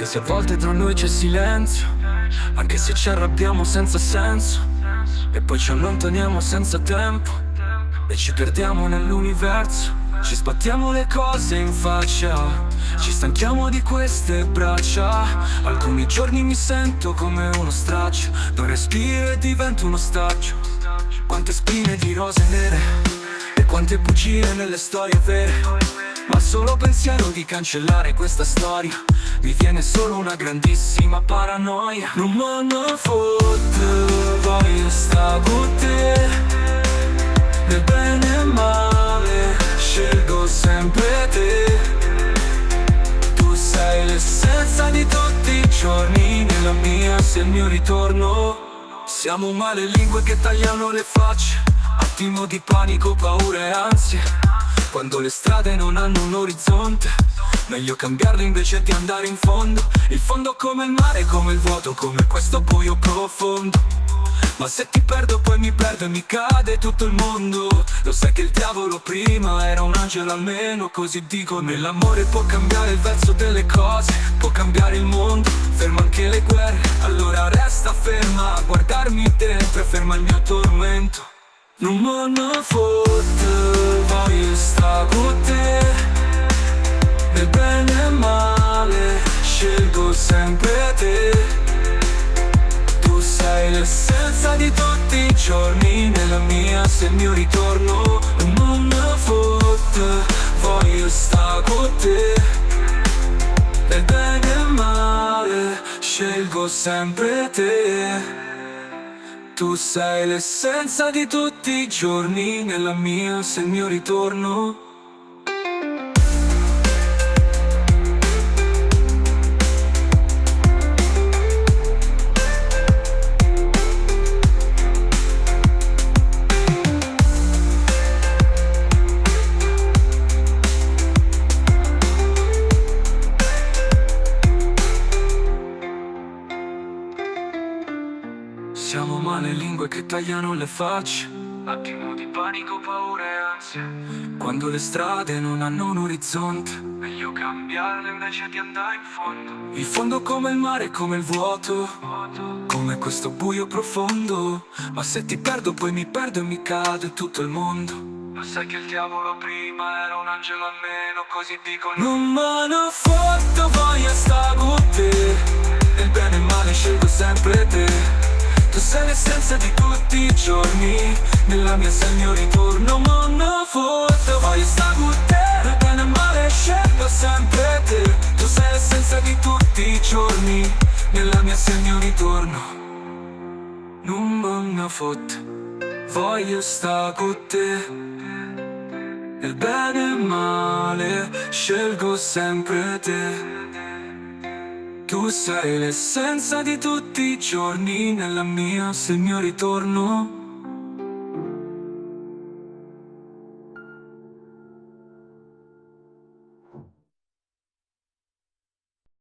Anche se a volte tra noi c'è silenzio, anche se ci arrabbiamo senza senso, e poi ci allontaniamo senza tempo, e ci perdiamo nell'universo. Ci sbattiamo le cose in faccia, ci stanchiamo di queste braccia. Alcuni giorni mi sento come uno straccio, non respiro e divento un ostaggio. Quante spine di rose nere e quante bugie nelle storie vere, ma solo pensiero di cancellare questa storia mi viene solo una grandissima paranoia. Non me ne fotte, voglio stare con te, nel bene e male, scelgo sempre te. Tu sei l'essenza di tutti i giorni, nella mia sei il mio ritorno. Siamo male lingue che tagliano le facce, attimo di panico, paure e ansie. Quando le strade non hanno un orizzonte, meglio cambiarle invece di andare in fondo. Il fondo come il mare, come il vuoto, come questo buio profondo. Ma se ti perdo poi mi perdo e mi cade tutto il mondo. Lo sai che il diavolo prima era un angelo almeno, così dico. Nell'amore può cambiare il verso delle cose, può cambiare il mondo, ferma anche le guerre. Allora resta ferma a guardarmi dentro e ferma il mio tormento. Non me ne fotte, voglio stare con te, nel bene e male, scelgo sempre te. Tu sei l'essenza di tutti i giorni, nella mia sei il mio ritorno. Non me ne fotte, voglio stare con te, nel bene e male, scelgo sempre te. Tu sei l'essenza di tutti i giorni, nella mia sei il mio ritorno. Siamo male lingue che tagliano le facce, attimo di panico, paura e ansie. Quando le strade non hanno un orizzonte, meglio cambiarle invece di andare in fondo. Il fondo come il mare, come il vuoto, come questo buio profondo. Ma se ti perdo poi mi perdo e mi cade tutto il mondo. Lo sai che il diavolo prima era un angelo almeno, così dico. Non me ne fotto, voglio stare con te, nel bene e male scelgo sempre te. Tu sei l'essenza di tutti i giorni, nella mia sei il mio ritorno. Non ne fotte, voglio stare con te, nel bene e male scelgo sempre te. Tu sei l'essenza di tutti i giorni, nella mia sei il mio ritorno. Non me ne fotte, voglio stare con te, nel bene e male scelgo sempre te. Tu sei l'essenza di tutti i giorni, nella mia sei il mio ritorno.